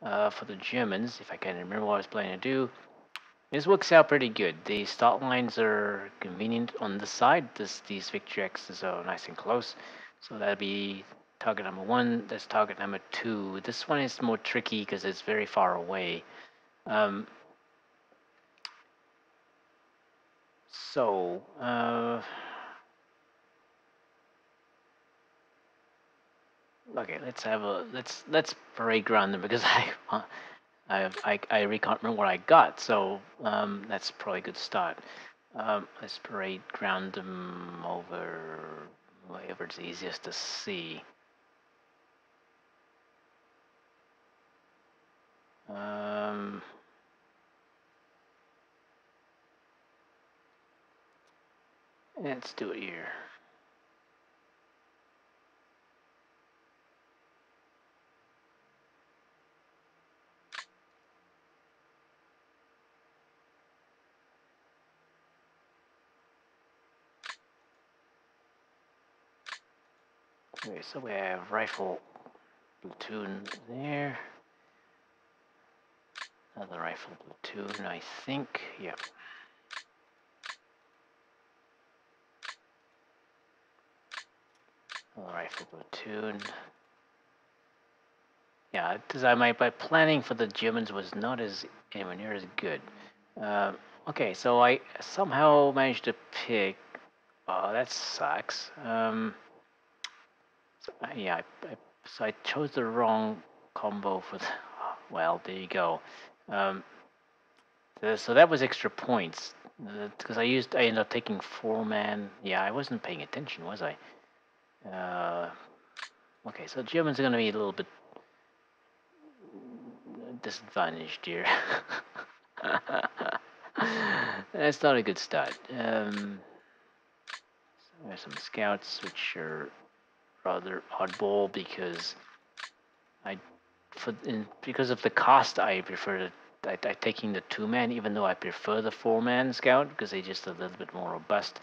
for the Germans, if I can remember what I was planning to do. This works out pretty good. The start lines are convenient on the side. These victory X's are nice and close. So that'll be target number 1. That's target number 2. This one is more tricky because it's very far away. Okay, let's parade ground them because I really can't remember what I got. So that's probably a good start. Let's parade ground them over wherever it's easiest to see. Let's do it here. Okay, so we have rifle platoon there. Another rifle platoon, I think. Yep. Another rifle platoon. Yeah, because my planning for the Germans was not anywhere near as good. Okay, so I somehow managed to pick. Oh, that sucks. Yeah, so I chose the wrong combo for the. Well, there you go. So that was extra points because I ended up taking 4-man. Yeah, I wasn't paying attention, was I? Okay, so Germans are going to be a little bit disadvantaged here. That's not a good start. So there's some scouts which are rather oddball because because of the cost, I prefer taking the 2-man, even though I prefer the 4-man scout because they're just a little bit more robust.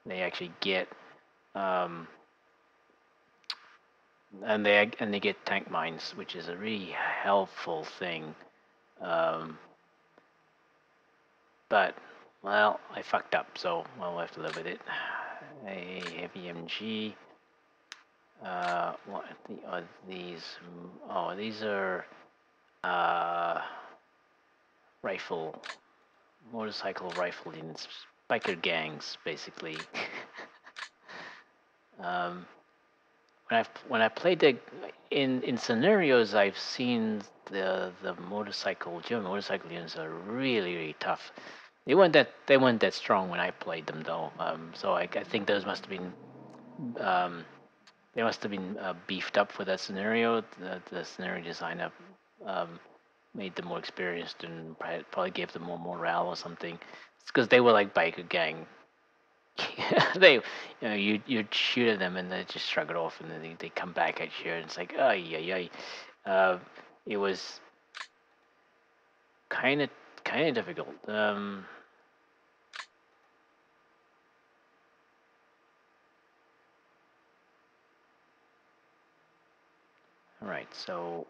They actually get and they get tank mines, which is a really helpful thing. But well, I fucked up, so we'll have to live with it. A heavy MG. What are these? Oh, these are motorcycle rifle units, biker gangs, basically. When I played in scenarios, I've seen the German motorcycle units are really tough. They weren't that strong when I played them though. So I think those must have been they must have been beefed up for that scenario. The scenario designer made them more experienced and probably gave them more morale or something. It's because they were like biker gang. You'd shoot at them and they just shrug it off, and then they come back at you, and it's like, oh yeah. It was kind of difficult. All right, so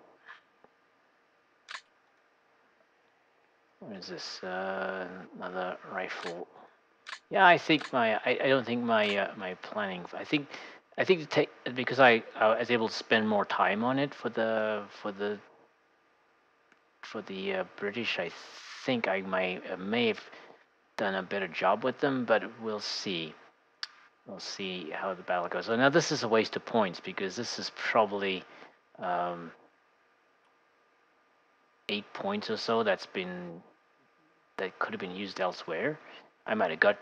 what is this? Another rifle. Yeah, I think I don't think my planning. I think to take because I was able to spend more time on it for the British. I think I may have done a better job with them, but we'll see. We'll see how the battle goes. So now this is a waste of points because this is probably 8 points or so that could have been used elsewhere. I might have got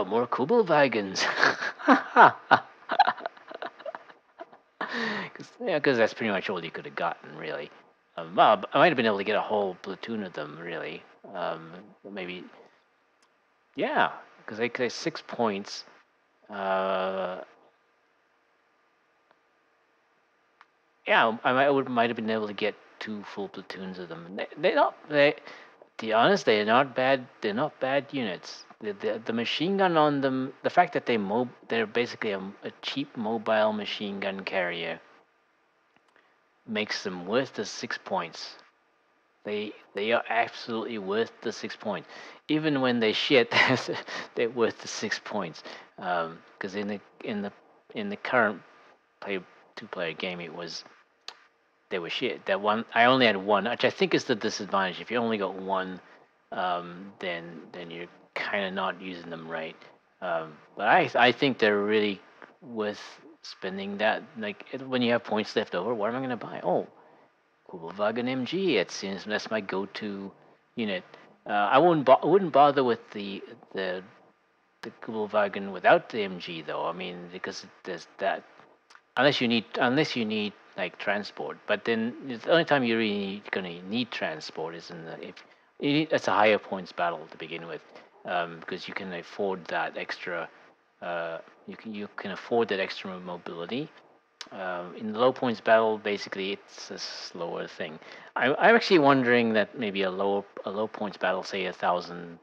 more Kubelwagens. Because that's pretty much all you could have gotten, really. Well, I might have been able to get a whole platoon of them, really. Maybe, yeah, because they 6 points. Yeah, I might have been able to get 2 full platoons of them. To be honest, they're not bad. They're not bad units. The machine gun on them, the fact that they're basically a cheap mobile machine gun carrier makes them worth the 6 points. they are absolutely worth the 6 points. Even when they shit, they're worth the 6 points. Because in the current play two-player game, they were shit. That one I only had one, which I think is the disadvantage. If you only got one, then you're kind of not using them right. But I think they're really worth spending that. Like when you have points left over, what am I going to buy? Oh, Kubelwagen MG. It seems that's my go-to unit. I wouldn't bother with the the Kubelwagen without the MG though. I mean, because there's that unless you need like transport. But then the only time you're really gonna need transport is in the if you need, that's a higher points battle to begin with, because you can afford that extra. You can afford that extra mobility. In the low points battle, basically it's a slower thing. I'm actually wondering that maybe a low points battle, say 1,000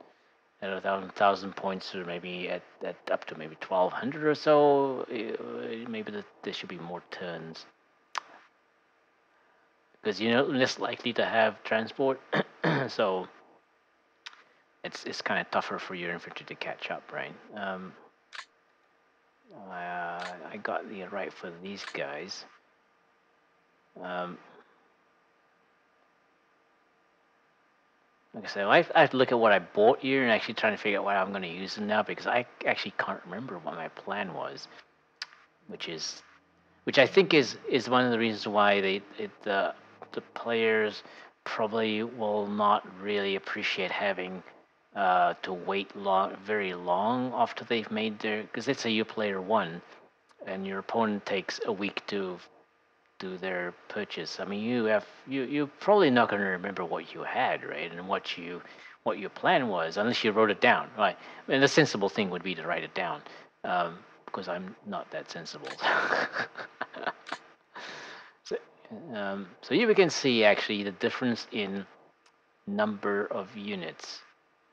at 1,000 points, or maybe at up to maybe 1,200 or so, maybe there should be more turns because less likely to have transport. So it's kind of tougher for your infantry to catch up, right? I got the right for these guys. Like I said, I have to look at what I bought here and actually trying to figure out what I'm going to use them now, because I actually can't remember what my plan was, which I think is one of the reasons why the players probably will not really appreciate having to wait very long after they've made their, because let's say you player one and your opponent takes a week to do their purchase. I mean, you're probably not going to remember what you had, right, and what your plan was, unless you wrote it down, right? I mean, the sensible thing would be to write it down, because I'm not that sensible. so, so here we can see actually the difference in number of units.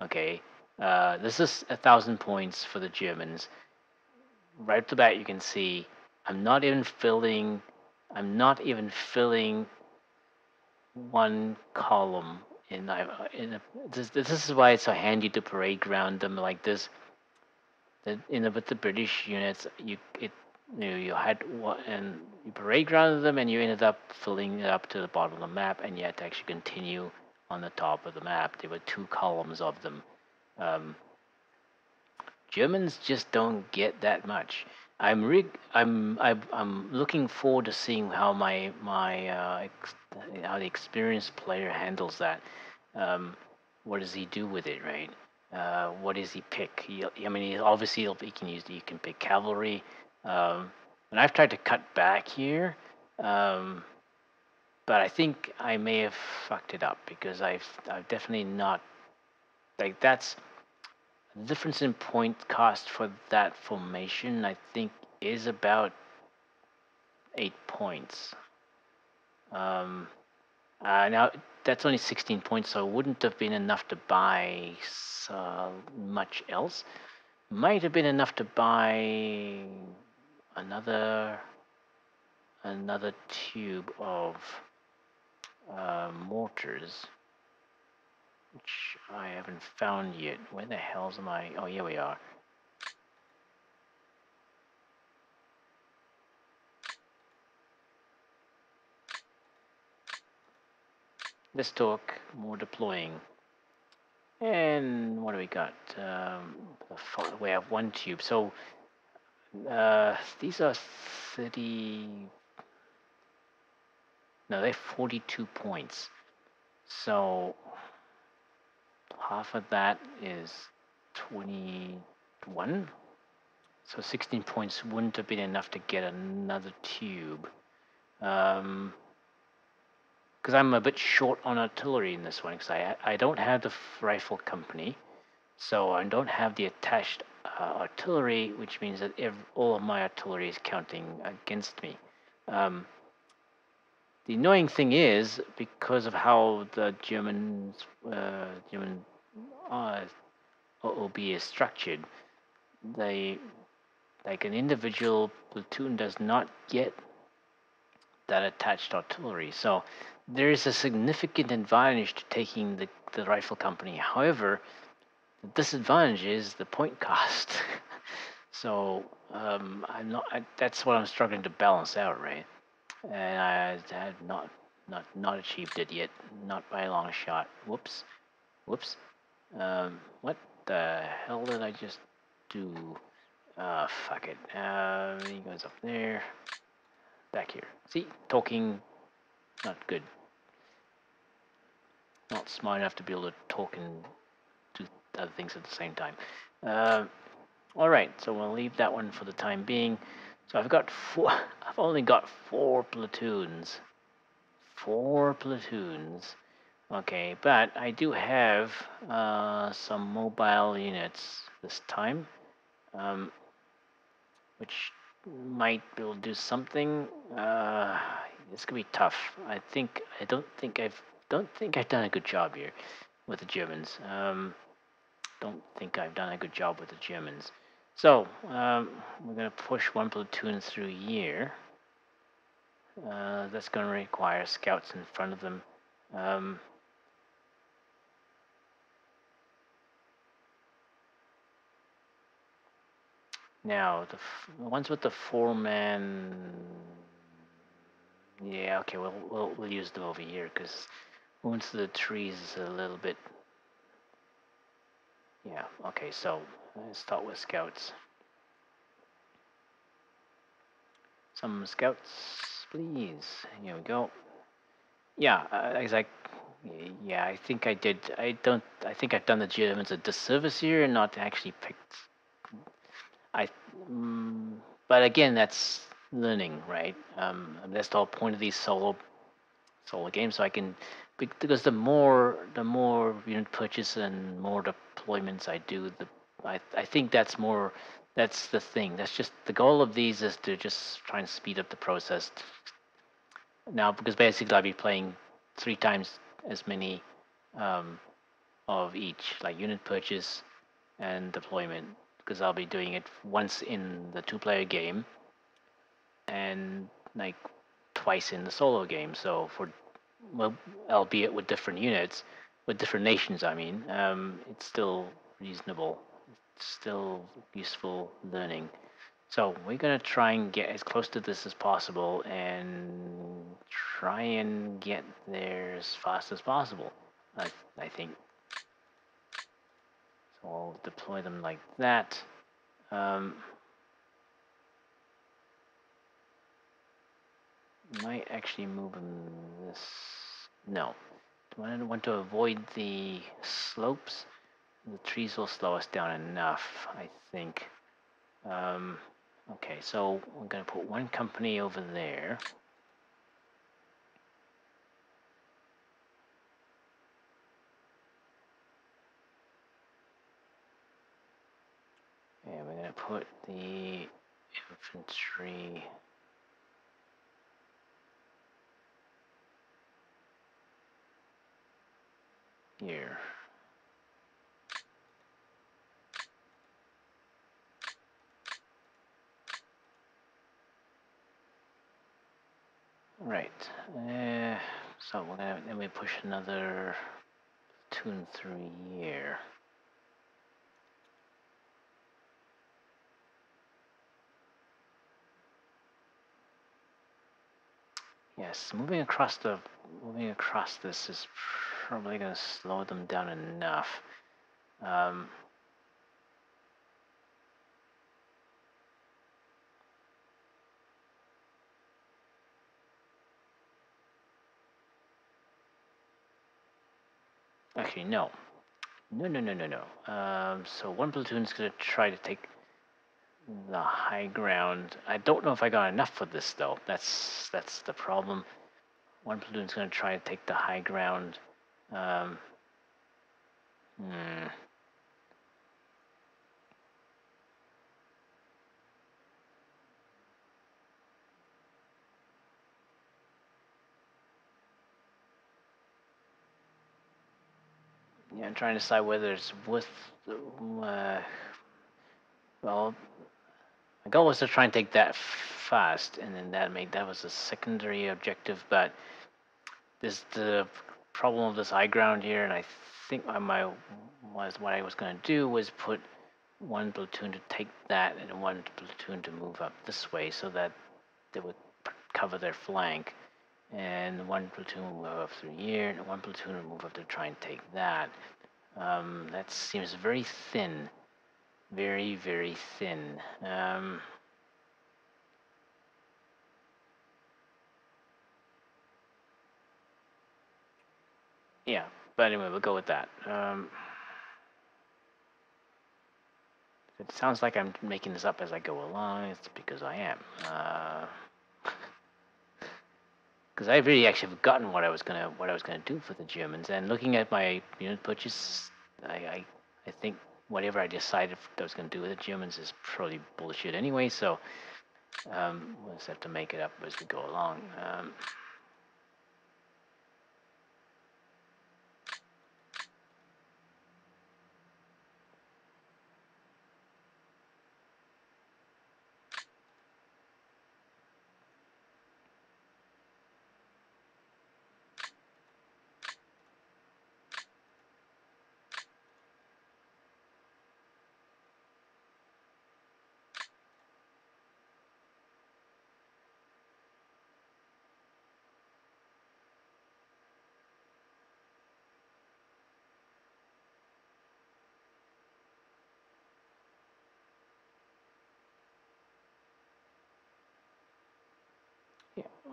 Okay, this is 1,000 points for the Germans. Right off the bat, you can see I'm not even filling. I'm not even filling one column this is why it's so handy to parade ground them like this. With the British units, you had one and you parade grounded them, and you ended up filling it up to the bottom of the map, and you had to actually continue on the top of the map. There were two columns of them. Germans just don't get that much. I'm looking forward to seeing how how the experienced player handles that. What does he do with it, right? What does he pick? I mean, obviously he can pick cavalry. And I've tried to cut back here, but I think I may have fucked it up, because I've definitely not, like, that's the difference in point cost for that formation, I think, is about 8 points. Now, that's only 16 points, so it wouldn't have been enough to buy much else. Might have been enough to buy another tube of mortars, which I haven't found yet. Where the hell's am I? Oh, here we are. Let's talk more deploying. And what do we got? We have one tube. So these are 30. No, they're 42 points. So half of that is 21. So 16 points wouldn't have been enough to get another tube. Because I'm a bit short on artillery in this one, because I don't have the rifle company, so I don't have the attached artillery, which means that all of my artillery is counting against me. The annoying thing is, because of how the German OOB is structured, like an individual platoon does not get that attached artillery. So there is a significant advantage to taking the rifle company. However, the disadvantage is the point cost. So I'm not. That's what I'm struggling to balance out, right? And I have not achieved it yet, not by a long shot. Whoops, whoops. What the hell did I just do? Fuck it. He goes up there, back here. See, talking, not good. Not smart enough to be able to talk and do other things at the same time. Uh, all right, so we'll leave that one for the time being. So I've got four. I've only got 4 platoons. 4 platoons. Okay, but I do have some mobile units this time, um, which might be able to do something. It's gonna be tough. I don't think I've done a good job here with the Germans. Don't think I've done a good job with the Germans. So we're gonna push 1 platoon through here. That's gonna require scouts in front of them. Now, the ones with the 4-man, yeah, okay, we'll use them over here because once the trees is a little bit, yeah, okay. So let's start with scouts. Some scouts, please. Here we go. Yeah, yeah, I think I did. I think I've done the Germans a disservice here and not actually picked. I, mm, but again, that's learning, right? That's the whole point of these solo games. So I can, because the more unit purchase and more deployments I do, I think that's the thing. That's just the goal of these is to just try and speed up the process. Now, because basically I'll be playing 3 times as many um, of each, like unit purchase and deployment, because I'll be doing it once in the 2-player game and like twice in the solo game. So well, albeit with different units, with different nations, I mean, it's still reasonable. It's still useful learning. So we're gonna try and get as close to this as possible and try and get there as fast as possible. I think. So I'll deploy them like that. Might actually move them this. No. I want to avoid the slopes. The trees will slow us down enough, I think. Okay, so we're going to put 1 company over there. And we're going to put the infantry here. Right. So we're gonna then we push another platoon through here. Yes, moving across this is probably gonna slow them down enough. Actually, no. So 1 platoon's gonna try to take the high ground. I don't know if I got enough for this though. That's the problem. 1 platoon's gonna try to take the high ground. Hmm. Yeah, I'm trying to decide whether it's worth. Well, my goal was to try and take that fast, and then that was a secondary objective. But There's the problem of this high ground here, and I think what I was going to do was put one platoon to take that and one platoon to move up this way so that they would cover their flank, and one platoon will move up through here, and one platoon will move up to try and take that. That seems very thin, very, very thin. Yeah, but anyway, we'll go with that. It sounds like I'm making this up as I go along. It's because I am. Because I really actually forgotten what I was gonna do for the Germans. And looking at my unit purchase, I think whatever I decided I was gonna do with the Germans is probably bullshit anyway. So we'll just have to make it up as we go along.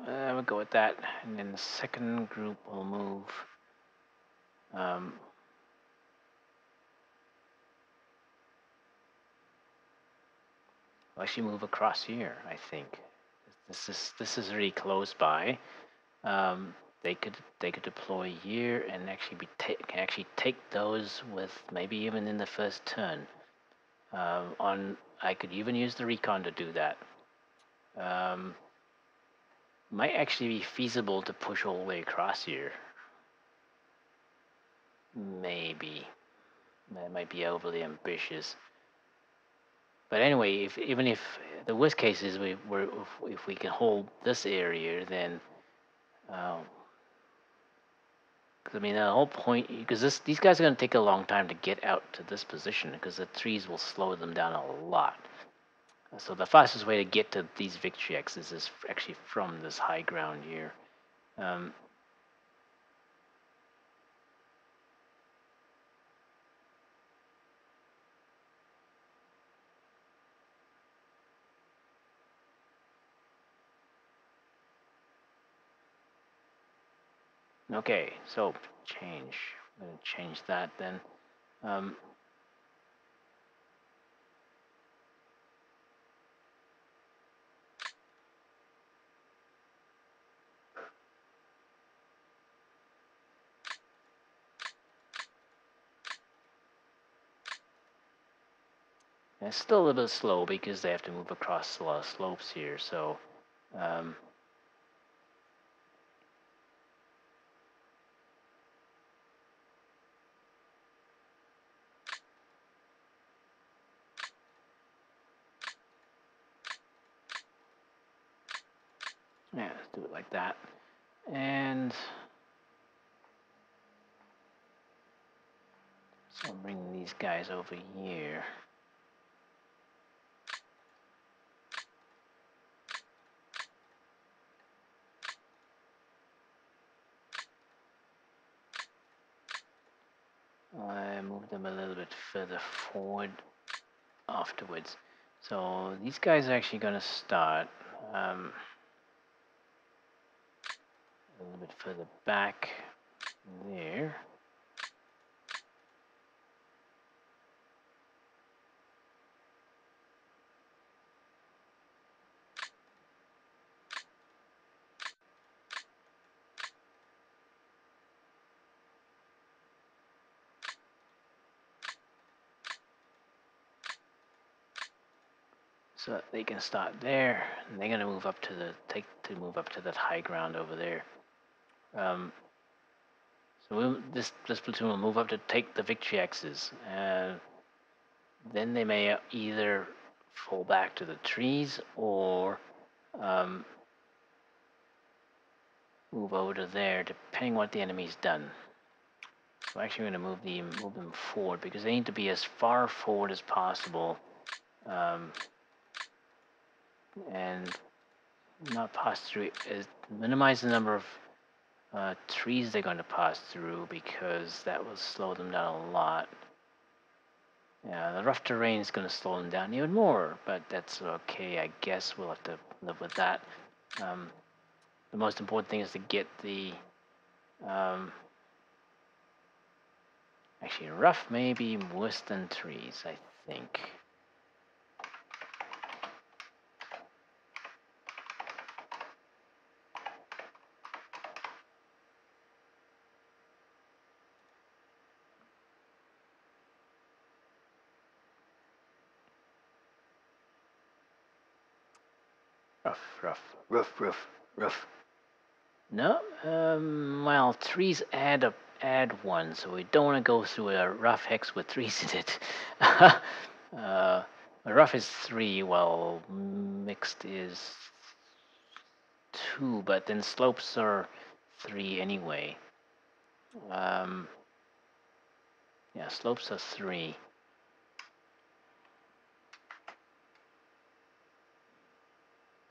Yeah, we'll go with that. And then the second group will move. Um, will actually move across here. I think this is really close by. They could deploy here and actually can actually take those with maybe even in the first turn. I could even use the recon to do that. Might actually be feasible to push all the way across here. Maybe that might be overly ambitious. But anyway, even if the worst case is if we can hold this area, then I mean the whole point, because these guys are going to take a long time to get out to this position because the trees will slow them down a lot. So the fastest way to get to these victory X's is actually from this high ground here. Okay, so change. I'm going to change that then. It's still a little bit slow because they have to move across a lot of slopes here, so yeah, let's do it like that. And so I'll bring these guys over here. I move them a little bit further forward afterwards. So these guys are actually going to start a little bit further back there. So they can start there, and they're gonna move up to move up to that high ground over there. So this platoon will move up to take the victory X's, and then they may either fall back to the trees or move over to there, depending what the enemy's done. So I'm actually going to move them forward because they need to be as far forward as possible, and not pass through. Minimize the number of trees they're going to pass through because that will slow them down a lot. Yeah, the rough terrain is going to slow them down even more, but that's okay. I guess we'll have to live with that. The most important thing is to get the actually rough may be worse than trees, I think. Rough. No, well, trees add one, so we don't want to go through a rough hex with trees in it. A rough is 3, while mixed is 2, but then slopes are 3 anyway. Yeah, slopes are 3.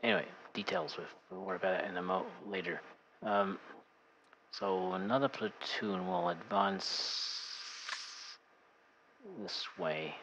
Anyway, details. We'll worry about it in later. So another platoon will advance this way.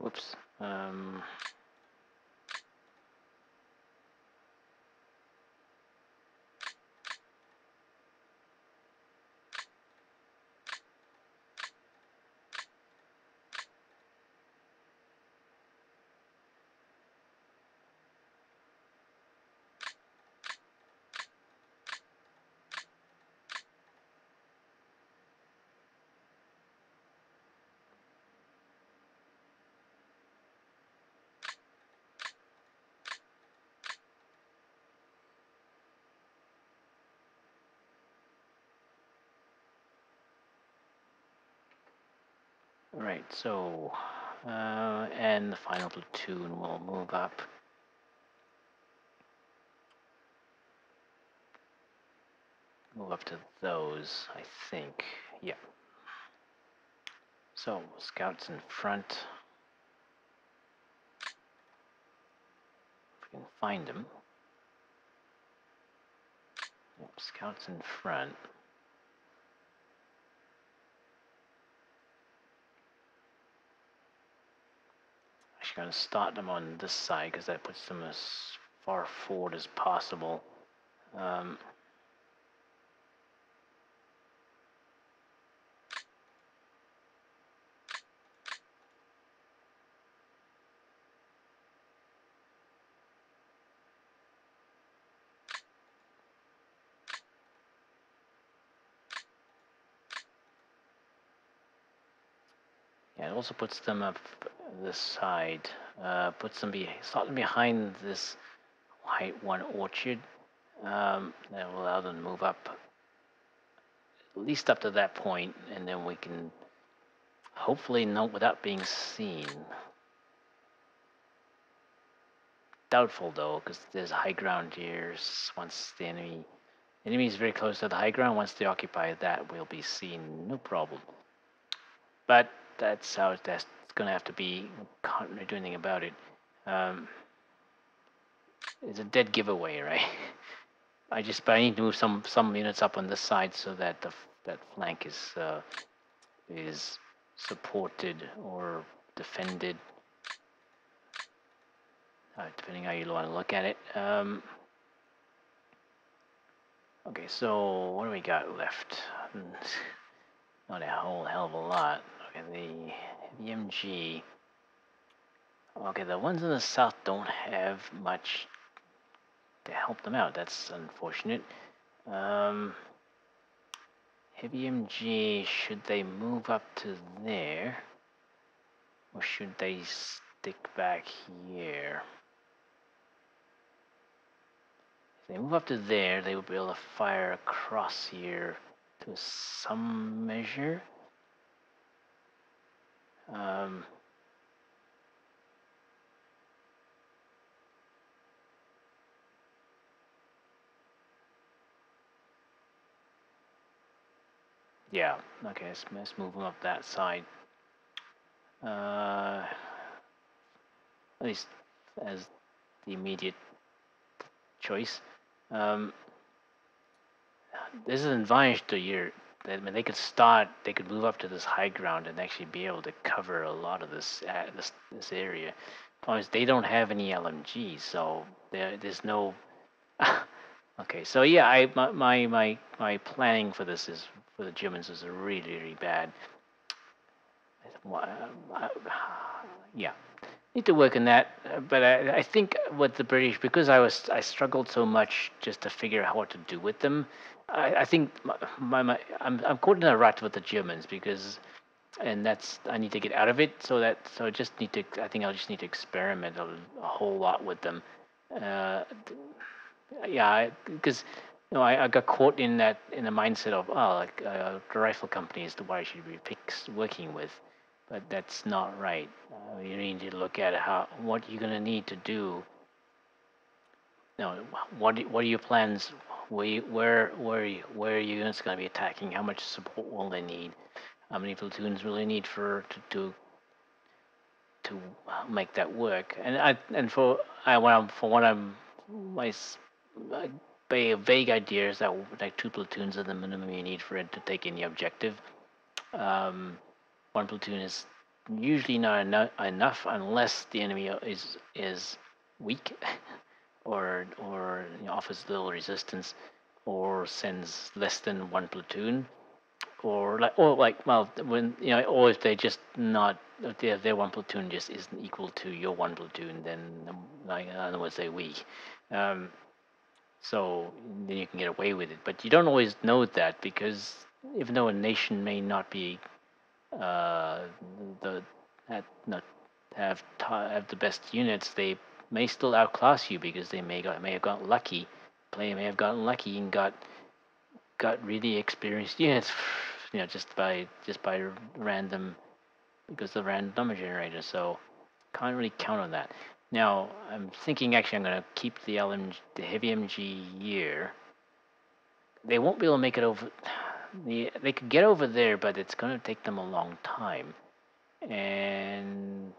Whoops. Right, so, and the final platoon will move up. Move up to those, I think. Yeah. So, scouts in front. If we can find them. Yep, scouts in front. Actually, going to start them on this side because that puts them as far forward as possible. Yeah, it also puts them up this side. Puts them start them behind this white one orchard. That will allow them to move up at least up to that point, and then we can hopefully note without being seen. Doubtful though, because there's high ground here. Once the enemy is very close to the high ground, once they occupy that, we'll be seen, no problem. But that's how that's gonna have to be. Can't really do anything about it. It's a dead giveaway, right? But I need to move some units up on this side so that that flank is supported or defended, depending how you want to look at it. Okay, so what do we got left? Not a whole hell of a lot. Okay, the heavy MG. Okay, the ones in the south don't have much to help them out. That's unfortunate. Heavy MG, should they move up to there? Or should they stick back here? If they move up to there, they will be able to fire across here to some measure. Yeah, okay, let's move them up that side. At least as the immediate choice. This is an advantage to your. I mean, they could move up to this high ground and actually be able to cover a lot of this area. Problem is, they don't have any LMGs, so there's no. Okay, so yeah, my planning for this is for the Germans is really bad. Yeah, need to work on that. But I think with the British, because I struggled so much just to figure out what to do with them. I think I'm caught in a rut with the Germans because, and that's I need to get out of it. So I just need to. I think I'll just need to experiment a whole lot with them. Yeah, because I got caught in the mindset of like the rifle company is the one I should be working with, but that's not right. You need to look at what you're gonna need to do. What are your plans? Where are you units gonna be attacking? How much support will they need? How many platoons will they need to make that work? And for my vague ideas that like 2 platoons are the minimum you need for it to take any objective. 1 platoon is usually not enough unless the enemy is weak or offers little resistance or sends less than 1 platoon or when or if they just not if their 1 platoon just isn't equal to your 1 platoon, then in other words they're weak. So then you can get away with it, but you don't always know that because even though a nation may not be not have the best units, they may still outclass you because they may have gotten lucky. Player may have gotten lucky and got really experienced units, just by random because of the random number generator. So can't really count on that. Now, I'm thinking actually I'm going to keep the heavy MG here. They won't be able to make it over. They could get over there, but it's going to take them a long time. And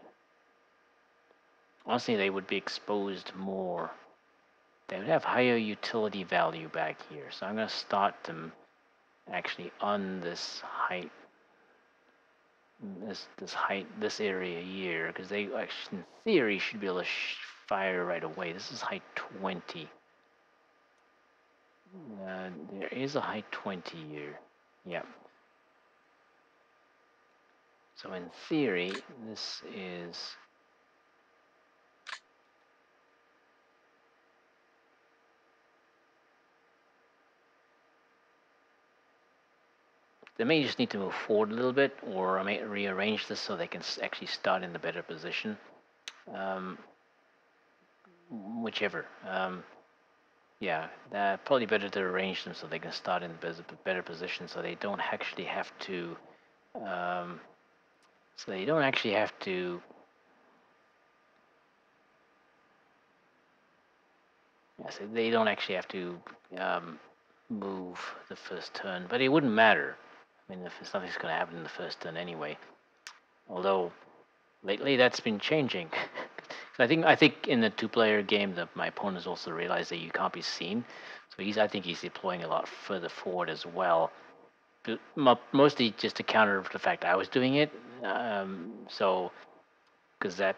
honestly, they would be exposed more. They would have higher utility value back here. So I'm going to start them actually on this height. This area here, because they actually, in theory, should be able to fire right away. This is height 20. There is a height 20 here. Yep. So in theory, this is they may just need to move forward a little bit, or I may rearrange this so they can actually start in the better position. Whichever. Yeah, probably better to arrange them so they can start in better position, so they don't actually have to. Um, so they don't actually have to. Yeah, so they don't actually have to um, move the first turn, but it wouldn't matter. I mean, if nothing's going to happen in the first turn anyway. Although lately that's been changing. So I think in the two-player game that my opponents also realized that you can't be seen. So I think he's deploying a lot further forward as well. But mostly just to counter the fact I was doing it. So because that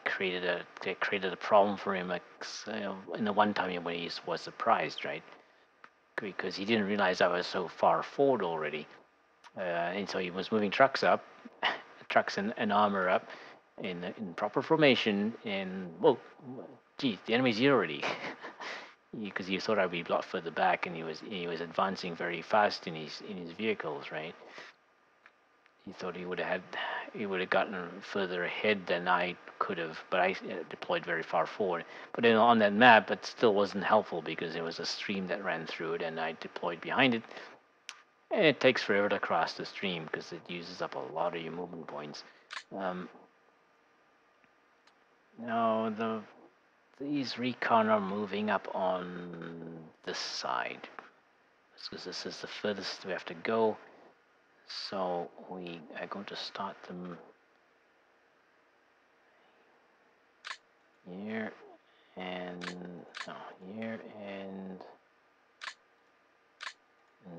created a problem for him. Like, in the one time when he was surprised, right? Because he didn't realize I was so far forward already, and so he was moving trucks up, trucks and armor up in proper formation. And well, geez, the enemy's here already. Because you thought I'd be blocked further back, and he was advancing very fast in his vehicles, right? He thought he would have gotten further ahead than I could have, but I deployed very far forward. But then on that map, it still wasn't helpful because there was a stream that ran through it, and I deployed behind it. And it takes forever to cross the stream because it uses up a lot of your movement points. Um, now these recon are moving up on this side because this is the furthest we have to go. So we are going to start them here and no, here and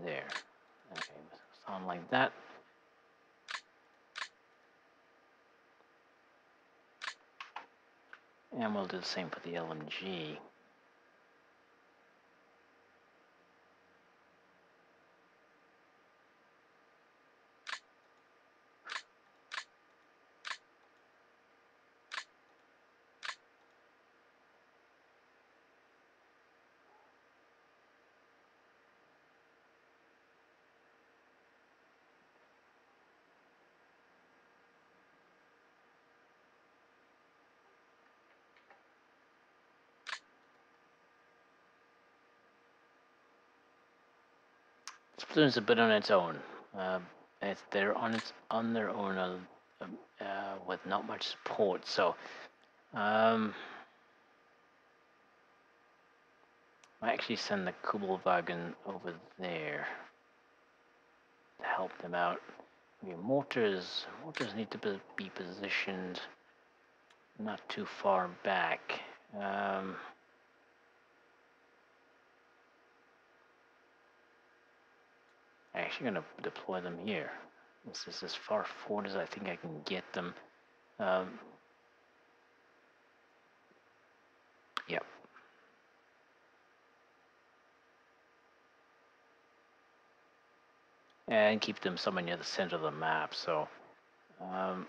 there. Okay, sound like that. And we'll do the same for the LMG. Splatoon's a bit on its own. Uh, they're on their own with not much support. So um, I actually send the Kubelwagen over there to help them out. Okay, mortars need to be positioned not too far back. I'm actually going to deploy them here. This is as far forward as I think I can get them. Um, yep. And keep them somewhere near the center of the map. So, um,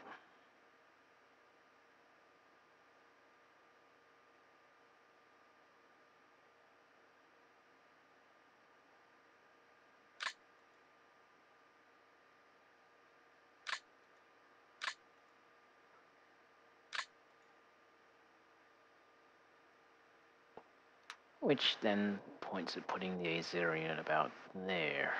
which then points at putting the A0 unit about there.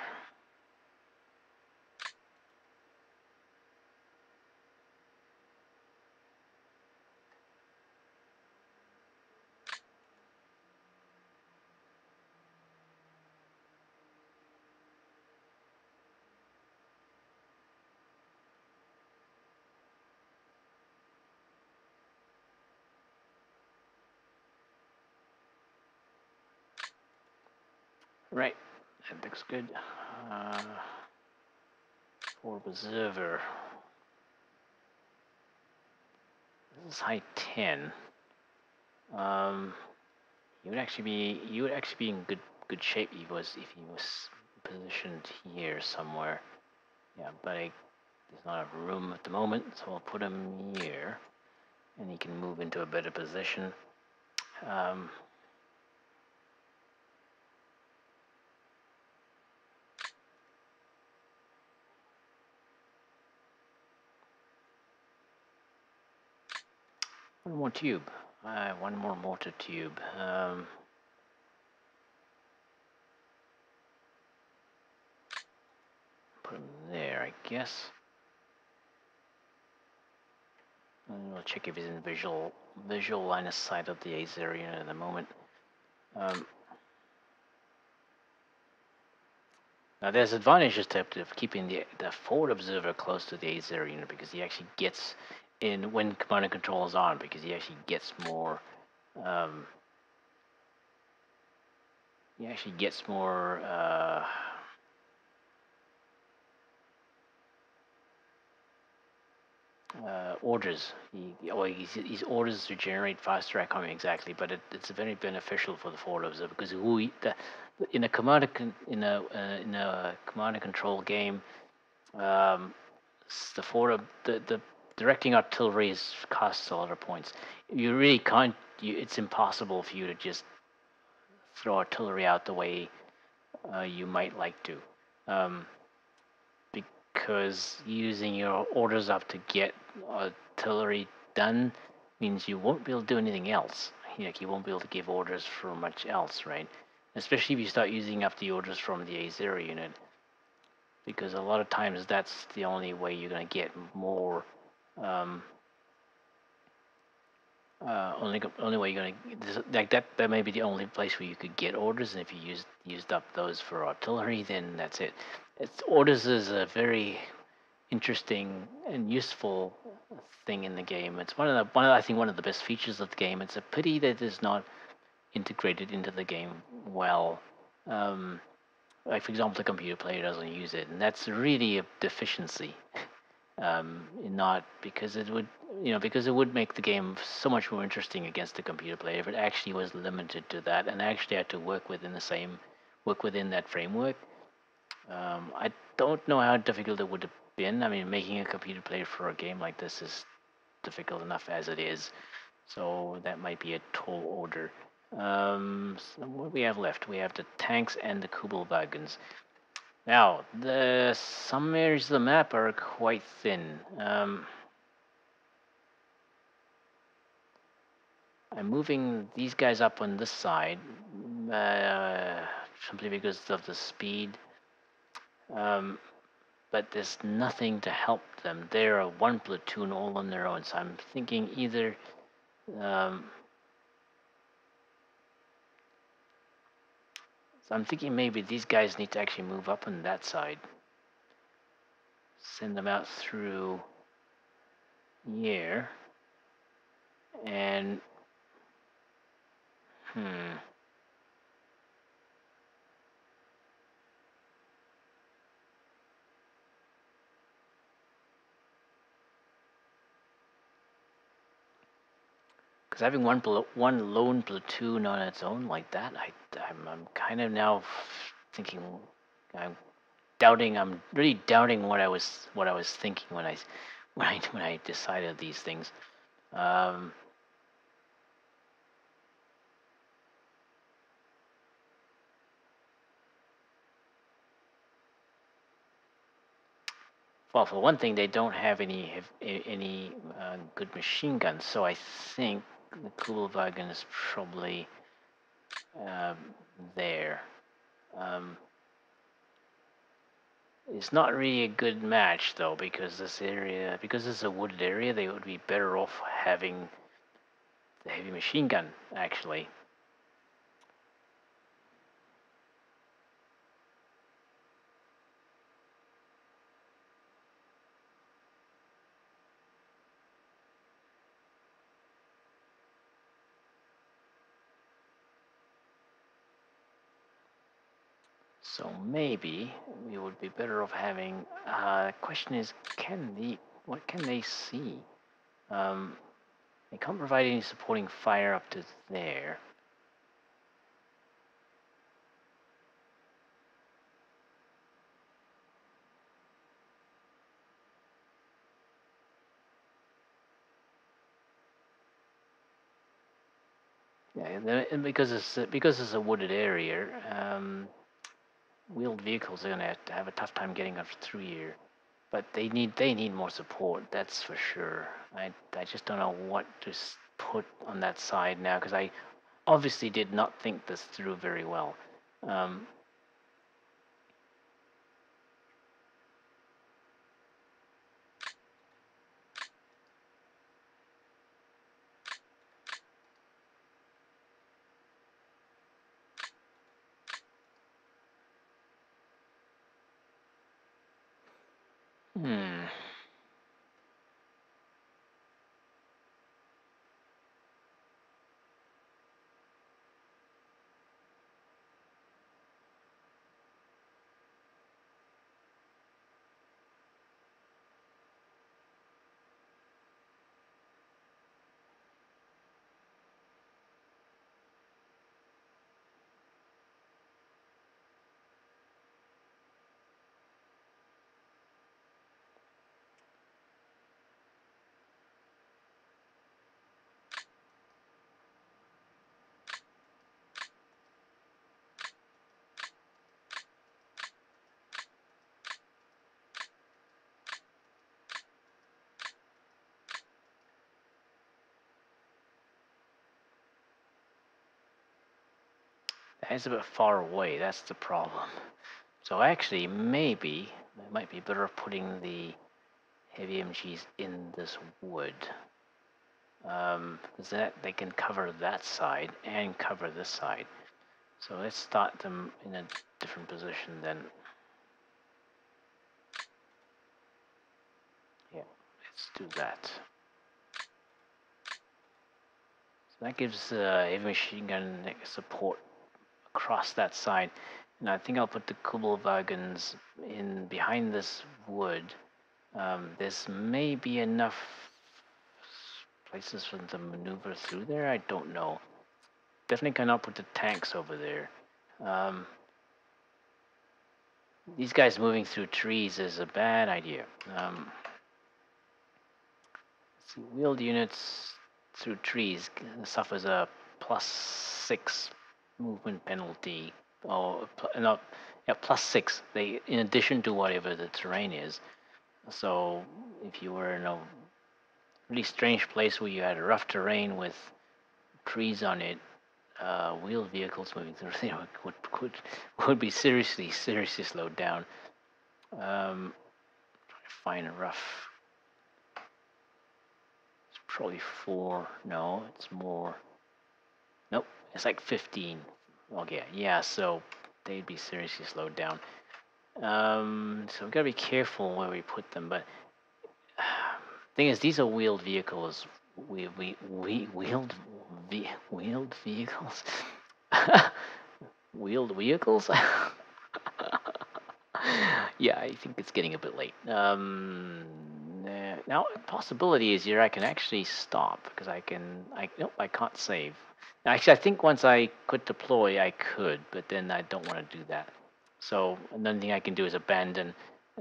Right, that looks good. For Observer, this is high 10. You would actually be in good shape if he was positioned here somewhere. Yeah, but there's not enough room at the moment, so I'll put him here, and he can move into a better position. Um, one more tube. One more mortar tube. there, I guess. And we'll check if he's in visual line of sight of the Azer unit at the moment. Now there's advantages to keeping the forward observer close to the Azer unit because he actually gets in when command and control is on, because he actually gets more orders. His orders regenerate faster. I can't remember exactly, but it's very beneficial for the forward observer because in a command and control game, the directing artillery costs a lot of points. You really can't. It's impossible for you to just throw artillery out the way you might like to. Because using your orders up to get artillery done means you won't be able to do anything else. You won't be able to give orders for much else, right? Especially if you start using up the orders from the A0 unit, because a lot of times that's the only way you're going to get more. Only way you're gonna like that. That may be the only place where you could get orders, and if you used up those for artillery, then that's it. Orders is a very interesting and useful thing in the game. It's I think one of the best features of the game. It's a pity that it's not integrated into the game well. Like for example, the computer player doesn't use it, and that's really a deficiency. Not because it would make the game so much more interesting against the computer player if it actually was limited to that and actually had to work within that framework. I don't know how difficult it would have been. I mean, making a computer player for a game like this is difficult enough as it is, so that might be a tall order. So what do we have left? We have the tanks and the Kubelwagens. Now, some areas of the map are quite thin. I'm moving these guys up on this side simply because of the speed. But there's nothing to help them. They're a one platoon all on their own. So I'm thinking either maybe these guys need to actually move up on that side. Send them out through here. And because having one lone platoon on its own like that, I'm kind of now thinking, I'm really doubting what I was thinking when I decided these things. Well, for one thing, they don't have any good machine guns, so I think the Kubelwagen is probably there. It's not really a good match though, because it's a wooded area, they would be better off having the heavy machine gun actually. So maybe we would be better off having. Question is, what can they see? They can't provide any supporting fire up to there. Yeah, and because it's a wooded area, wheeled vehicles are gonna have a tough time getting up through here. But they need more support. That's for sure. I just don't know what to put on that side now because I obviously did not think this through very well. Hmm. That's a bit far away. That's the problem. So actually, maybe it might be better putting the heavy MGs in this wood. Because that they can cover that side and cover this side. So let's start them in a different position then. Yeah, let's do that. So that gives heavy machine gun support across that side. And I think I'll put the Kubelwagens in behind this wood. There's maybe enough places for them to maneuver through there. I don't know. Definitely cannot put the tanks over there. Um, these guys moving through trees is a bad idea. See, wheeled units through trees suffers a +6 movement penalty, or no, yeah, +6. They, in addition to whatever the terrain is. So if you were in a really strange place where you had rough terrain with trees on it, wheeled vehicles moving through there would be seriously slowed down. Trying to find a rough. It's probably 4. No, it's more. Nope, it's like 15. Okay, yeah, so they'd be seriously slowed down. So we gotta be careful where we put them. But thing is, these are wheeled vehicles. Wheeled vehicles. Wheeled vehicles. Yeah, I think it's getting a bit late. Now, possibility is here I can actually stop because nope, I can't save. Actually, I think once I quit deploy, I could, but then I don't want to do that. So another thing I can do is abandon.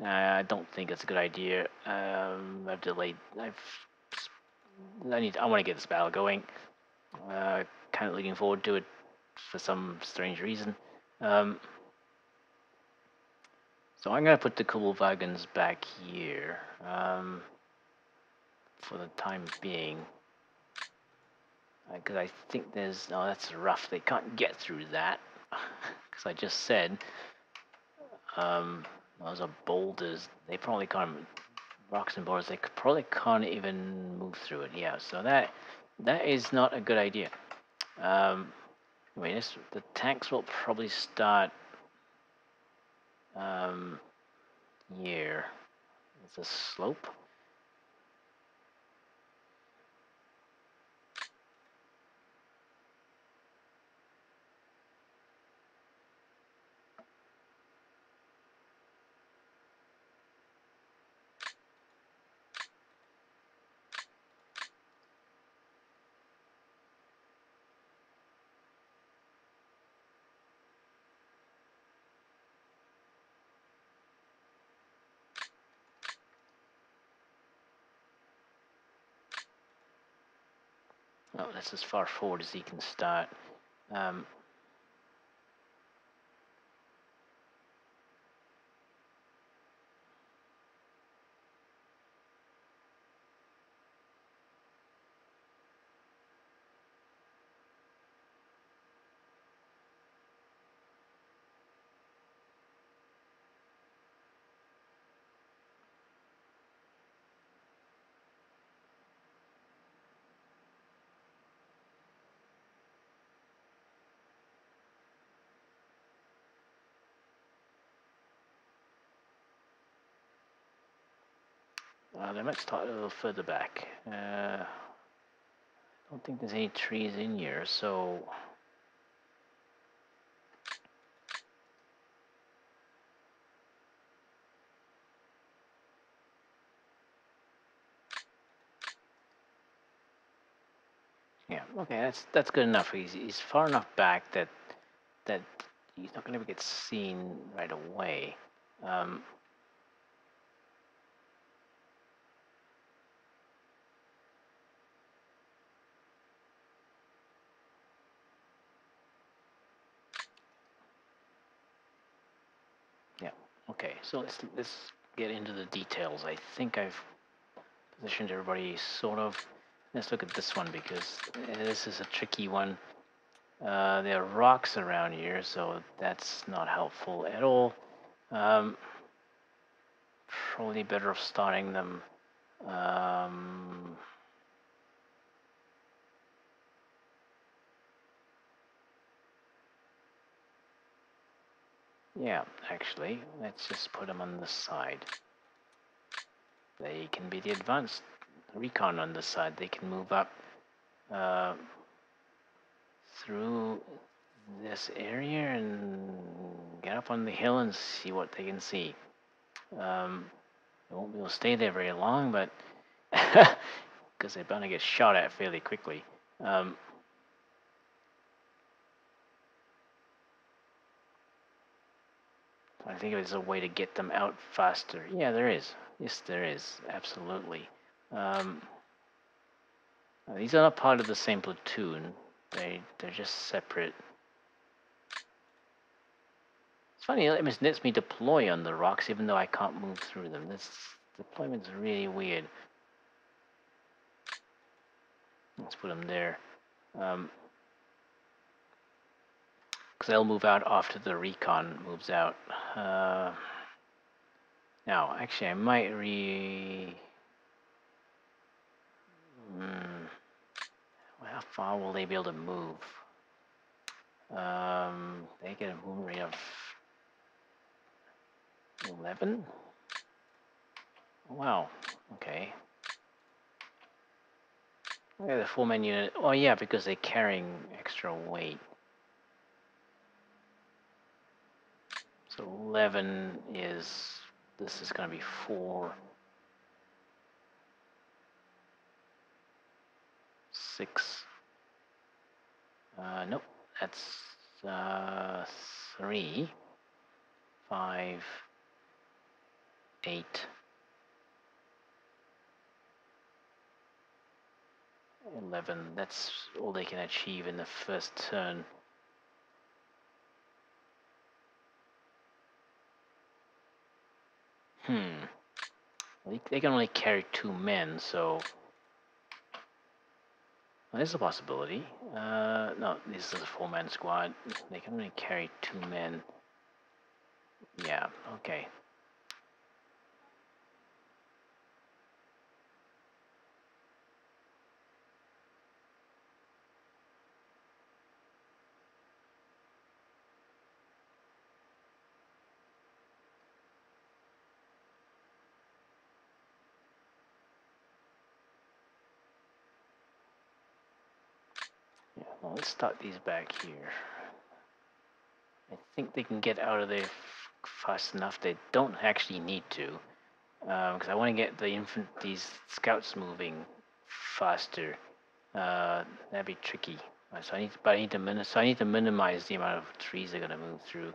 I don't think it's a good idea. I've delayed. I want to get this battle going. Kind of looking forward to it for some strange reason. Um, So I'm gonna put the Kubelwagens back here for the time being, because I think there's that's rough. They can't get through that, because I just said those are boulders. They probably can't, rocks and boulders. They probably can't even move through it. Yeah, so that is not a good idea. Anyway, the tanks will probably start here. It's a slope. Oh, that's as far forward as he can start. Um, Then let's start a little further back. I don't think there's any trees in here, so yeah, okay, that's good enough. He's far enough back that he's not going to get seen right away. Um, yeah, okay. So let's get into the details. I think I've positioned everybody sort of. Let's look at this one because this is a tricky one. There are rocks around here, so that's not helpful at all. Probably better off starting them. Yeah, actually, let's just put them on the side. They can be the advanced recon on the side. They can move up uh, through this area and get up on the hill and see what they can see. They won't be able to stay there very long, but because they're bound to get shot at fairly quickly. I think there's a way to get them out faster. Yeah, there is. Yes, there is. Absolutely. These are not part of the same platoon. They're just separate. It's funny. It lets me deploy on the rocks even though I can't move through them. This deployment's really weird. Let's put them there. Because they'll move out after the recon moves out. Now, actually, I might how far will they be able to move? They get a movement rate of 11? Wow, okay. Okay, the 4-man unit. Oh yeah, because they're carrying extra weight. So 11 is, this is going to be 4, 6. Nope, that's 3, 5, 8. 11. That's all they can achieve in the first turn. They can only carry 2 men, so well, there's a possibility. No, this is a 4-man squad. They can only carry 2 men. Yeah, okay. Yeah, well, let's start these back here. I think they can get out of there fast enough. They don't actually need to, because I want to get these scouts moving faster. That'd be tricky. So I need to minimize the amount of trees they're gonna move through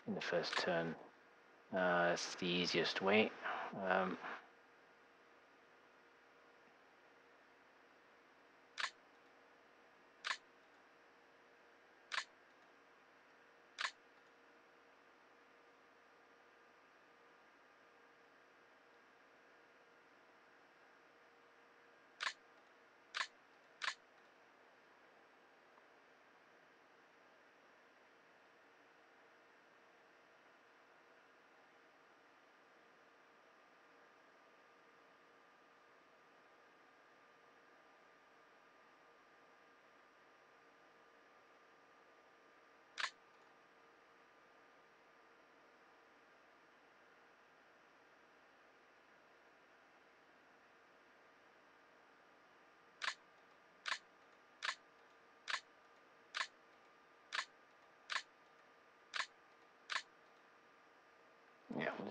in the first turn. That's the easiest way.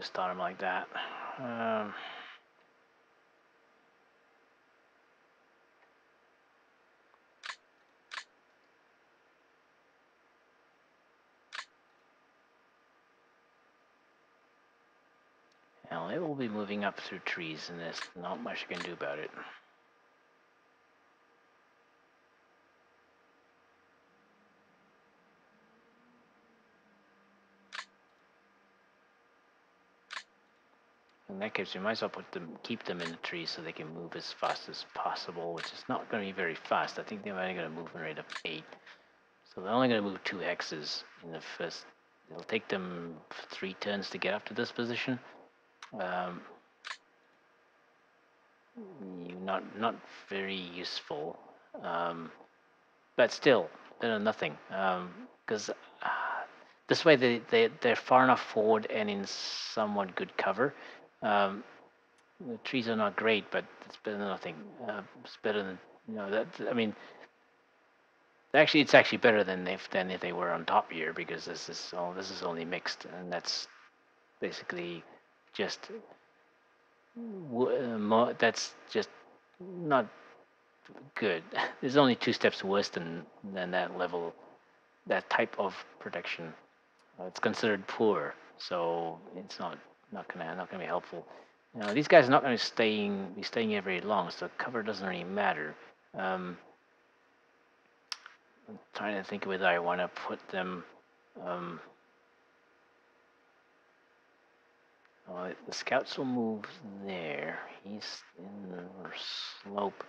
start them like that. Now it will be moving up through trees, and there's not much I can do about it. In that case, we might as well keep them in the trees so they can move as fast as possible, which is not going to be very fast. I think they're only going to move a rate of 8. So they're only going to move 2 hexes in the first. It'll take them 3 turns to get up to this position. Not very useful, but still better than nothing. Because this way they're far enough forward and in somewhat good cover. The trees are not great, but it's better than nothing. It's better than that. I mean, actually, it's actually better than if they were on top here, because this is only mixed, and that's basically just that's just not good. There's only 2 steps worse than that level, that type of protection. It's considered poor, so it's not gonna be helpful. These guys are not going to be staying here very long, so cover doesn't really matter. I'm trying to think whether I want to put them. The scouts will move there. He's in the slope.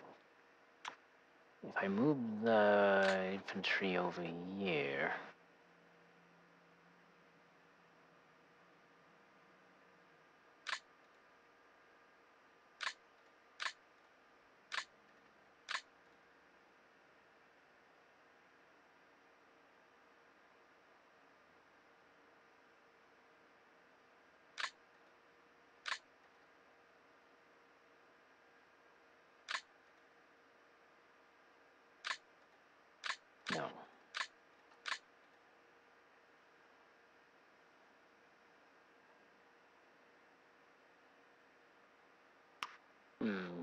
If I move the infantry over here. No.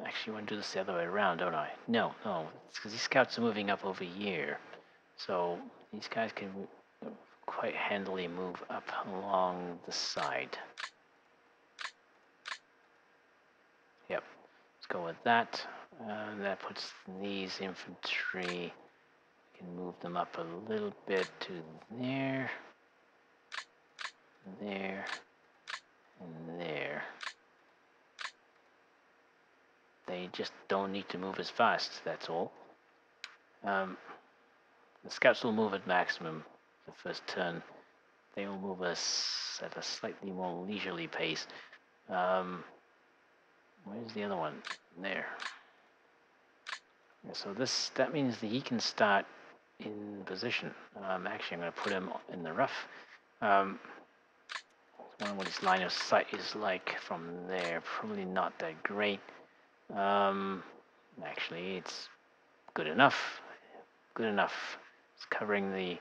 Actually, I want to do this the other way around, don't I? No. It's because these scouts are moving up over here. So these guys can quite handily move up along the side. Yep. Let's go with that. That puts these infantry. Can move them up a little bit to there, there, and there. They just don't need to move as fast, that's all. The scouts will move at maximum the first turn. They will move us at a slightly more leisurely pace. Where's the other one? There. Yeah, so that means that he can start in position. Actually, I'm going to put him in the rough. I wonder what his line of sight is like from there. Probably not that great. Actually, it's good enough. Good enough. It's covering the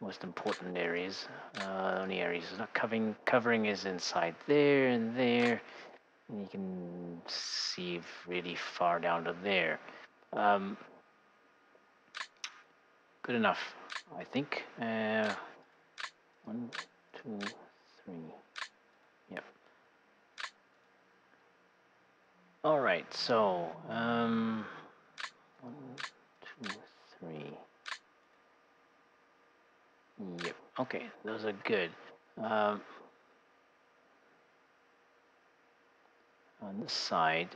most important areas. Only areas it's not covering is inside there and there. And you can see really far down to there. Good enough, I think. 1, 2, 3. Yep. All right. So 1, 2, 3. Yep. Okay, those are good. On this side.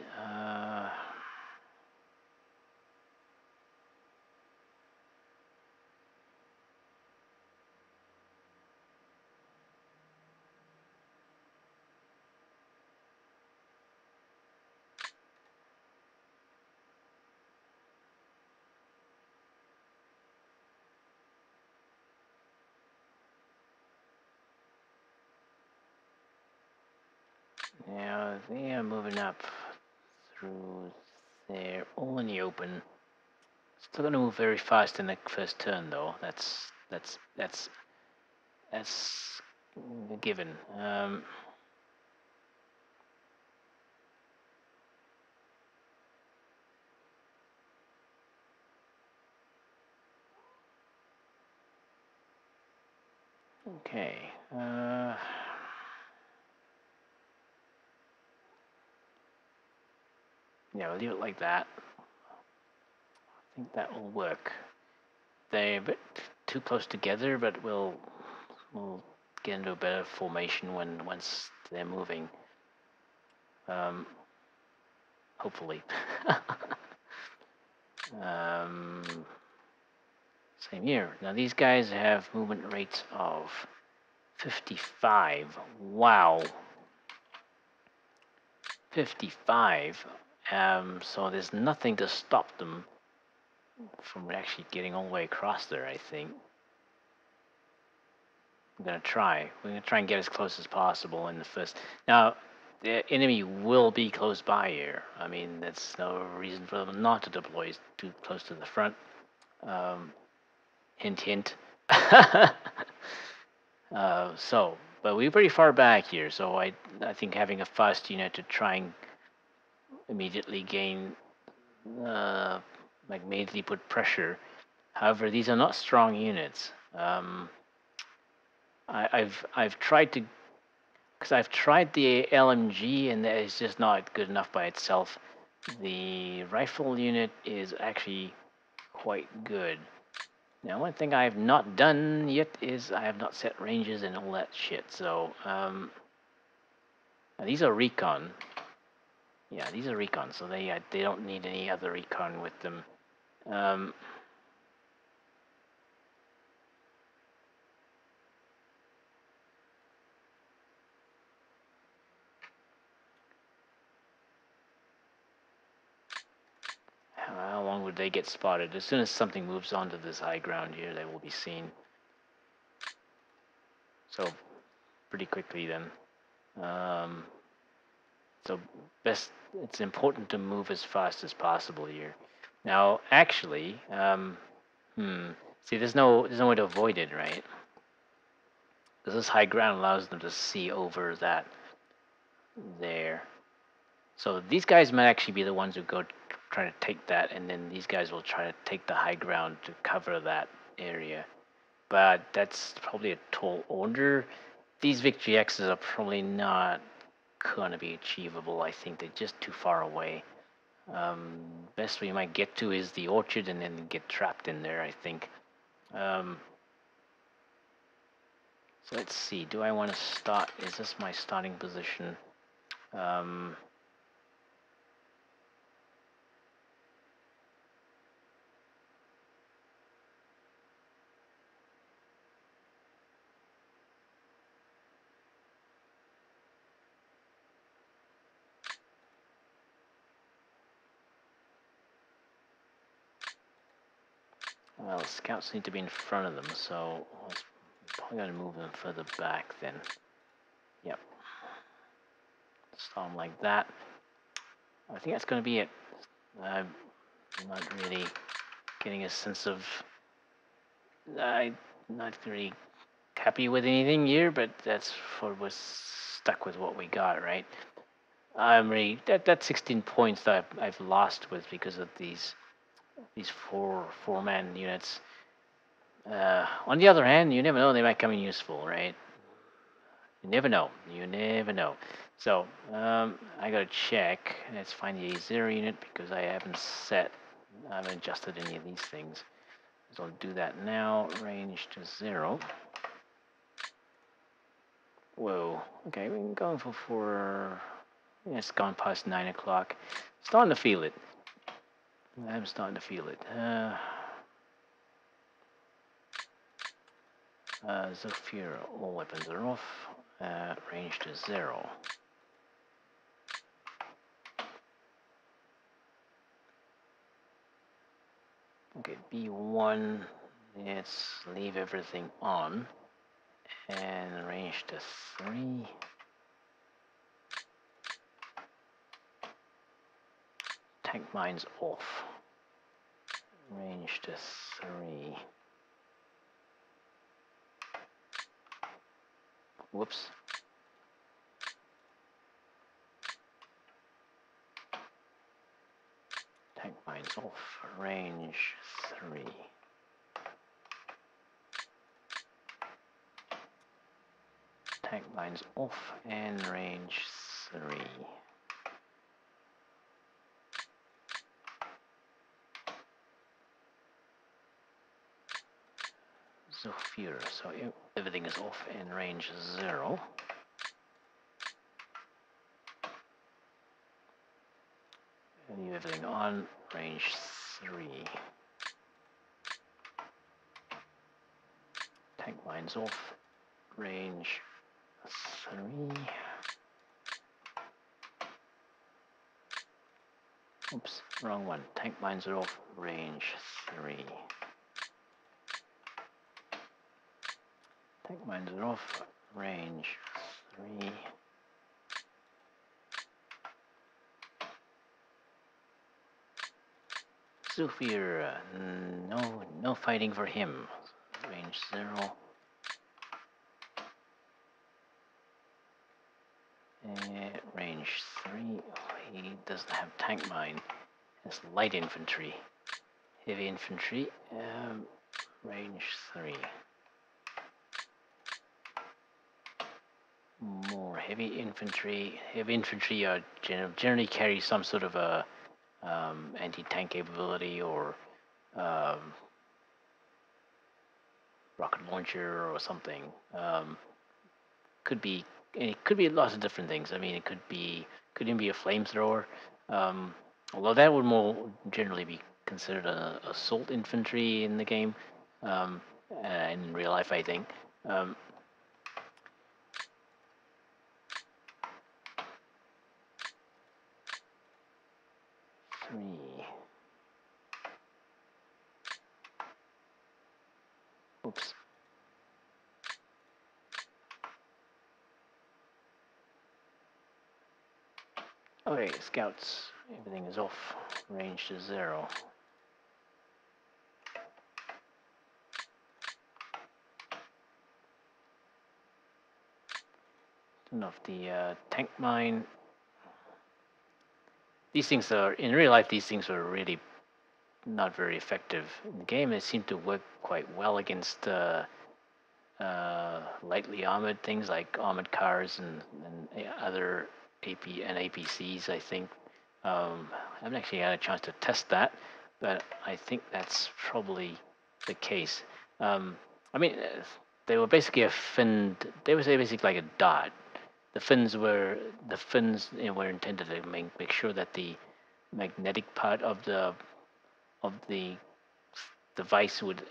Now they are moving up through there, all in the open. Still gonna move very fast in the first turn, though. That's a given. Okay. Yeah, we'll leave it like that. I think that will work. They're a bit too close together, but we'll get into a better formation once they're moving. Hopefully. Same here. Now these guys have movement rates of 55. Wow. 55. So there's nothing to stop them from actually getting all the way across there, I think. I'm gonna try. We're gonna try and get as close as possible in the first. Now, the enemy will be close by here. I mean, that's no reason for them not to deploy too close to the front. Hint, hint. But we're pretty far back here, so I think having a fast unit to try and immediately gain, like immediately put pressure. However, these are not strong units. I've tried to, because I've tried the LMG and it's just not good enough by itself. The rifle unit is actually quite good. Now, one thing I have not done yet is I have not set ranges and all that shit. So, these are recon. Yeah, these are recon, so they don't need any other recon with them. How long would they get spotted? As soon as something moves onto this high ground here, they will be seen. So, pretty quickly then. So it's important to move as fast as possible here. Now, actually, see, there's no way to avoid it, right? Because this high ground allows them to see over that there. So these guys might actually be the ones who go try to take that, and then these guys will try to take the high ground to cover that area. But that's probably a tall order. These Victory X's are probably not going to be achievable. I think they're just too far away. Best we might get to is the orchard and then get trapped in there, I think. So let's see. Do I want to start? Is this my starting position? Well, scouts need to be in front of them, so I'm probably going to move them further back then. Yep. Start them like that. I think that's going to be it. I'm not really getting a sense of... I'm not really happy with anything here, but that's for we're stuck with what we got, right? I'm really that 16 points that I've lost with because of these four-man units. On the other hand, you never know, they might come in useful, right? You never know. You never know. So, I gotta check. Let's find the A0 unit because I haven't adjusted any of these things. So I'll do that now. Range to 0. Whoa. Okay, we're going for... Yeah, it's gone past 9 o'clock. Starting to feel it. I'm starting to feel it. Zofir, all weapons are off. Range to 0. Okay, B1. Let's leave everything on. And range to 3. Tank mines off. Range to 3. Whoops. Tank mines off. Range 3. tank mines off and range 3. Zephyr, so everything is off and range 0. And leave everything on range 3. Tank mines off, range 3. Oops, wrong one. Tank mines are off, range 3. Tank mines are off, range 3. Zephyr, no fighting for him. Range 0. Range 3. He doesn't have tank mine. It's light infantry. Heavy infantry. Range 3. More heavy infantry. Heavy infantry are generally carry some sort of a anti-tank capability or rocket launcher or something. Could be lots of different things. I mean, it could even be a flamethrower. Although that would more generally be considered an assault infantry in the game, and in real life, I think. 3. Oops. Okay, scouts. Everything is off. Range to 0. Enough the tank mine. These things are, in real life, these things are really not very effective. In the game, they seem to work quite well against lightly armored things like armored cars and other APCs, I think. I haven't actually had a chance to test that, but I think that's probably the case. I mean, they were basically a fin. They were basically like a dot. The fins were were intended to make sure that the magnetic part of the device would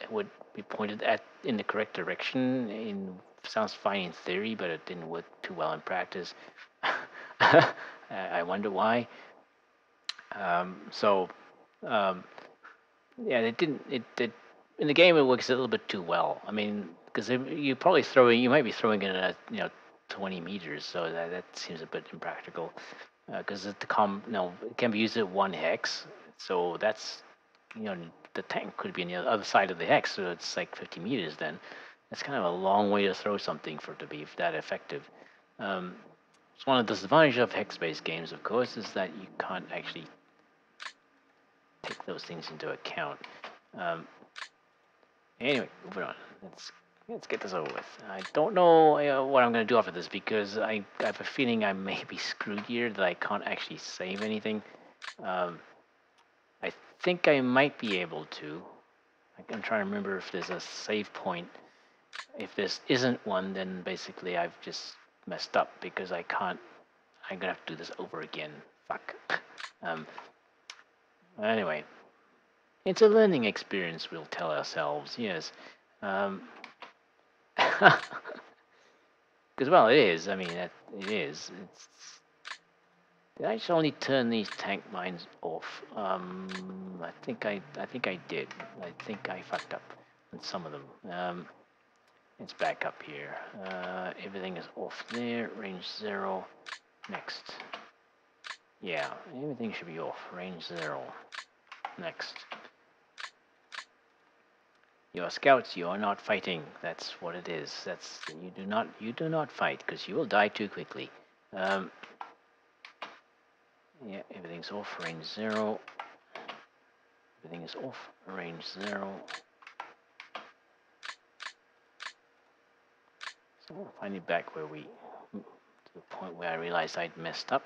be pointed in the correct direction. Sounds fine in theory, but it didn't work too well in practice. I wonder why. Yeah, it didn't. It in the game it works a little bit too well. I mean, because you might be throwing it at 20 meters, so that seems a bit impractical. Because it can be used at 1 hex, so that's the tank could be on the other side of the hex, so it's like 50 meters. Then that's kind of a long way to throw something for it to be that effective. It's one of the disadvantages of hex-based games, of course, is that you can't actually take those things into account. Anyway, moving on. Let's get this over with. I don't know what I'm going to do after this because I have a feeling I may be screwed here, that I can't actually save anything. I think I might be able to. I'm trying to remember if there's a save point. If this isn't one, then basically I've just messed up because I can't. I'm going to have to do this over again. Fuck. Anyway. It's a learning experience, we'll tell ourselves, yes. Because, well, it is. I mean, it is. Did I just only turn these tank mines off? I think I did. I think I fucked up with some of them. It's back up here. Everything is off there. Range 0. Next. Yeah, everything should be off. Range 0. Next. You are scouts. You are not fighting. That's what it is. You do not fight because you will die too quickly. Yeah, everything's off. Range 0. Everything is off. Range 0. Finally back where we, to the point where I realized I'd messed up.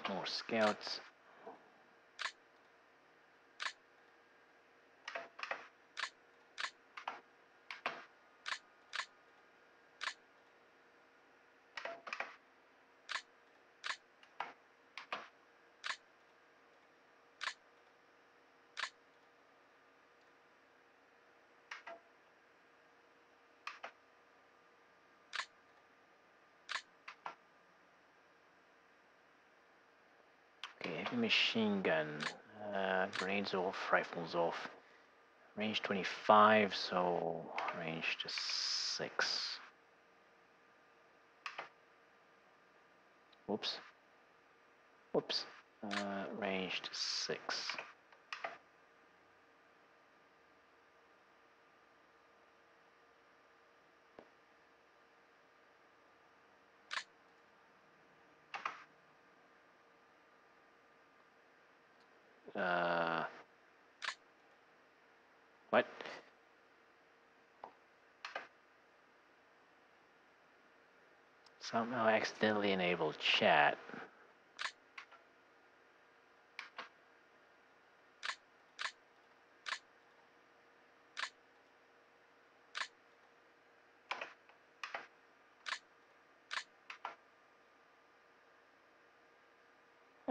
More scouts. Okay, heavy machine gun. Grenades off, rifles off. Range 25, so range to 6. Whoops. Whoops. Range to 6. What? Somehow accidentally enabled chat.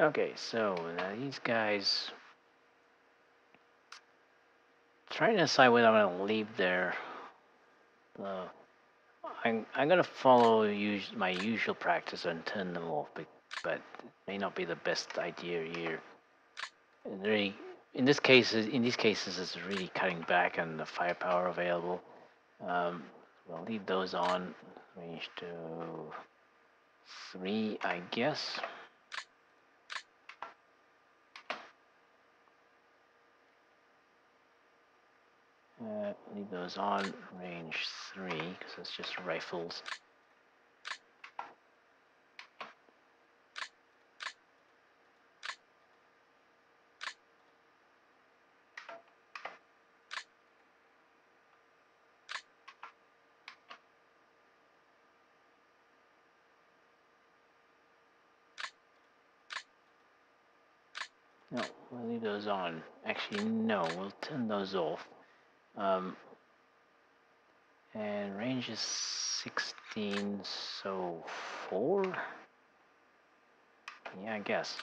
Okay, so now these guys, trying to decide whether I'm going to leave there. I'm gonna follow my usual practice and turn them off, but it may not be the best idea here. And really, in these cases, it's really cutting back on the firepower available. We'll leave those on. Range to 3, I guess. Leave those on. Range 3, because it's just rifles. No, we'll leave those on. Actually, no, we'll turn those off. And range is 16, so 4? Yeah, I guess.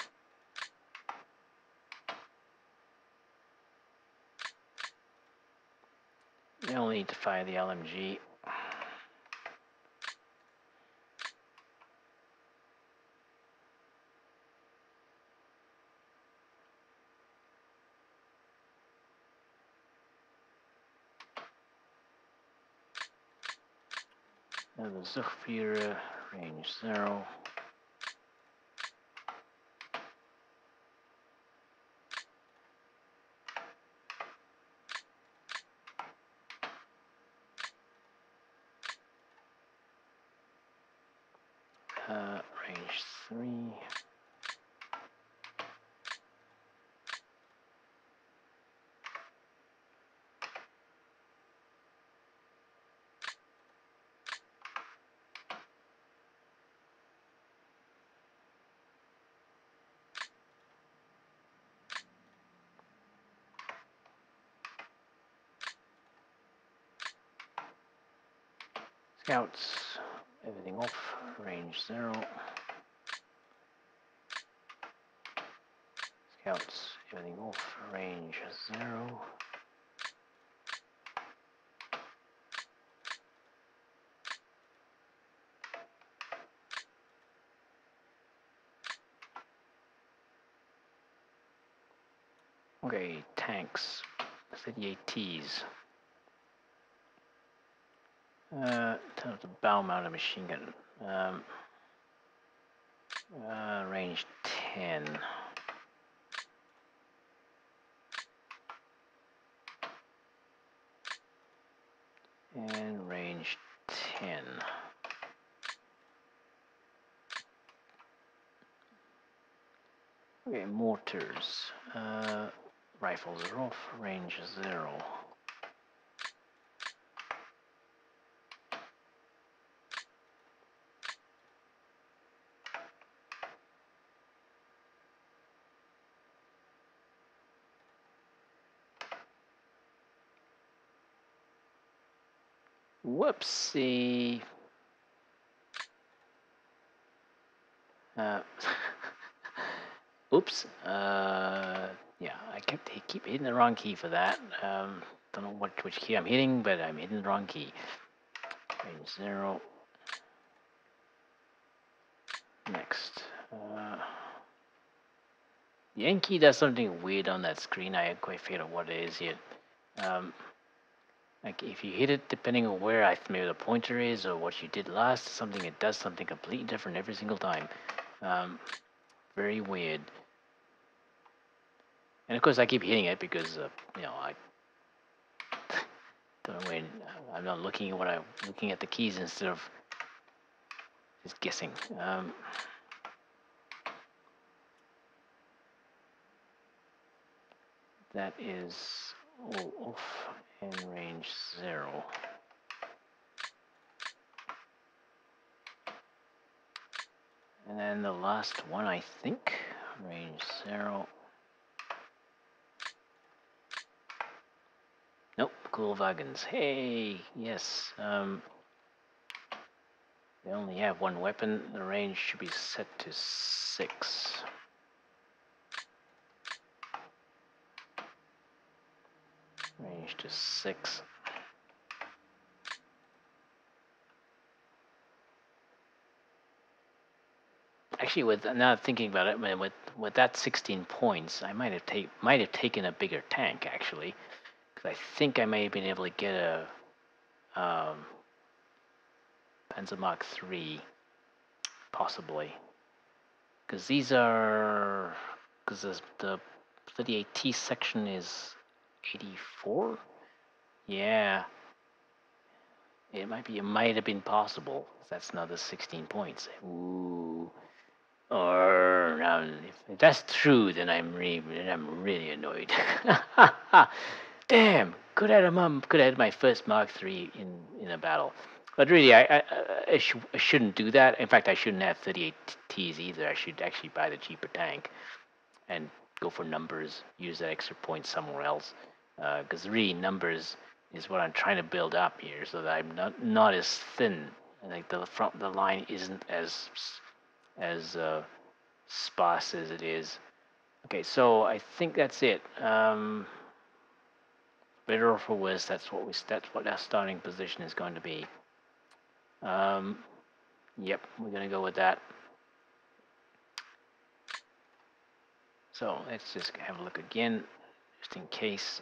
You only need to fire the LMG. Now the Zuchführer, range 0. Range 3. Scouts, everything off, range 0. Scouts, everything off, range 0. Okay, tanks, 38Ts. Turn up the bow mounted machine gun. Range 10. And range 10. Okay, mortars. Rifles are off, range 0. Whoopsie. Oops. Yeah, I keep hitting the wrong key for that. Don't know which key I'm hitting, but I'm hitting the wrong key. Range 0. Next. Yankee does something weird on that screen. I quite figure out what it is yet. Like if you hit it, depending on where maybe the pointer is or what you did last, it does something completely different every single time. Very weird. And of course, I keep hitting it because I don't know when I'm not looking at I'm looking at the keys instead of just guessing. That is all off and range 0. And then the last one, I think, range 0. Nope, cool wagons. Hey, yes. They only have one weapon. The range should be set to 6. Range to 6. Actually, now thinking about it, with that 16 points, I might have taken a bigger tank actually, because I think I may have been able to get a Panzer Mark III, possibly, because the 38T section is 84. Yeah, it might have been possible. That's another 16 points. Ooh. Or if that's true, then I'm really annoyed. Damn, could have had my first Mark III in a battle. But really, I shouldn't do that. In fact, I shouldn't have 38Ts either. I should actually buy the cheaper tank and go for numbers. Use that extra point somewhere else. Because really, numbers is what I'm trying to build up here, so that I'm not as thin. Like the line isn't as sparse as it is. Okay, so I think that's it. Better or for worse, that's what our starting position is going to be. Yep, we're gonna go with that. So let's just have a look again, just in case.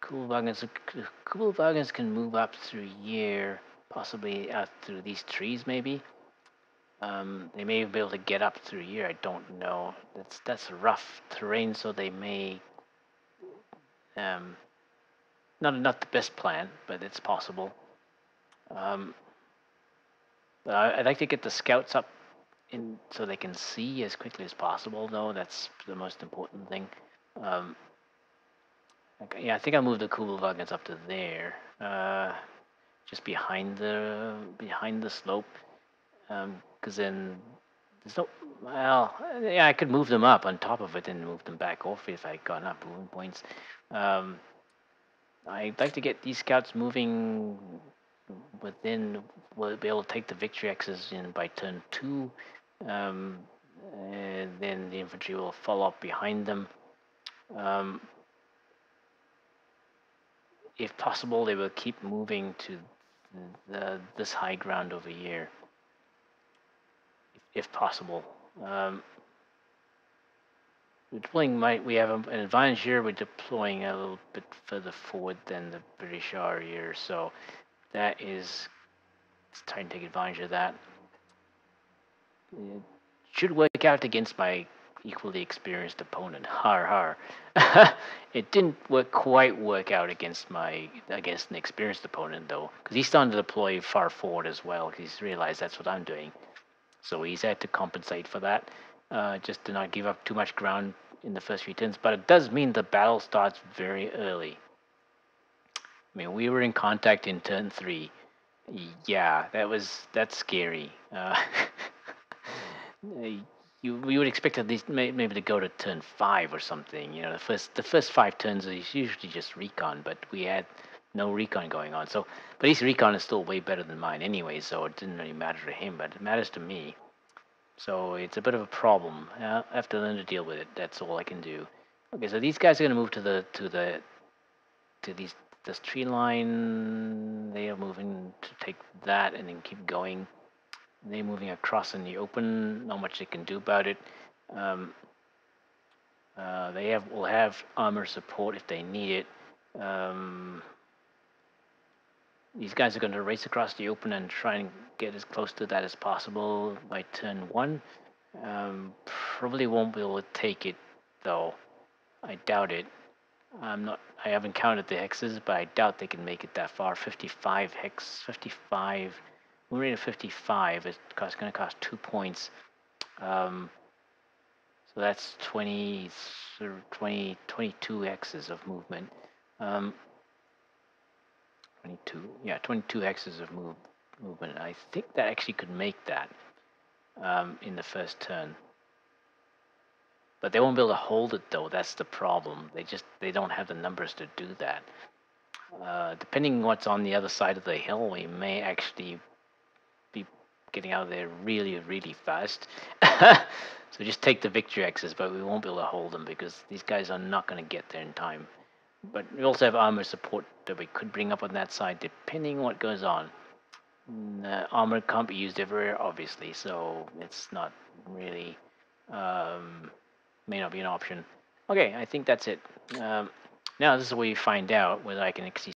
Cool wagons can move up through here, possibly out through these trees, maybe. They may be able to get up through here. I don't know. That's rough terrain, so they may. Not the best plan, but it's possible. But I'd like to get the scouts up in so they can see as quickly as possible, though. That's the most important thing. Okay, yeah, I think I'll move the Kubel wagons up to there, just behind the slope, because then there's no. Well, yeah, I could move them up on top of it and move them back off if I got enough movement points. I'd like to get these scouts moving within. We'll be able to take the victory X's in by turn 2, and then the infantry will follow up behind them. If possible, they will keep moving to this high ground over here, if possible. We have an advantage here. We're deploying a little bit further forward than the British are here, so that is trying to take advantage of that. It should work out against my equally experienced opponent. Har har. It didn't quite work out against an experienced opponent though, because he's starting to deploy far forward as well. Because he's realized that's what I'm doing, so he's had to compensate for that. just to not give up too much ground in the first few turns. But it does mean the battle starts very early. I mean, we were in contact in turn 3. Yeah, that's scary. You would expect at least maybe to go to turn 5 or something. You know, the first 5 turns is usually just recon, but we had no recon going on. So, but his recon is still way better than mine anyway, so it didn't really matter to him, but it matters to me. So it's a bit of a problem. I have to learn to deal with it. That's all I can do. Okay, so these guys are gonna move to this tree line. They are moving to take that and then keep going. They're moving across in the open. Not much they can do about it. Um, will have armor support if they need it. These guys are going to race across the open and try and get as close to that as possible by turn 1. Probably won't be able to take it though. I doubt it. I haven't counted the hexes, but I doubt they can make it that far. 55 hex, 55. We're at 55. It's going to cost 2 points. So that's 22 hexes of movement. 22 hexes of movement. I think that actually could make that in the first turn. But they won't be able to hold it though. That's the problem. They don't have the numbers to do that. Depending what's on the other side of the hill, we may actually be getting out of there really, really fast. So just take the victory X's, but we won't be able to hold them because these guys are not going to get there in time. But we also have armor support that we could bring up on that side, depending on what goes on. Armor can't be used everywhere, obviously, so it's not really may not be an option. Okay, I think that's it. Now this is where you find out whether I can exceed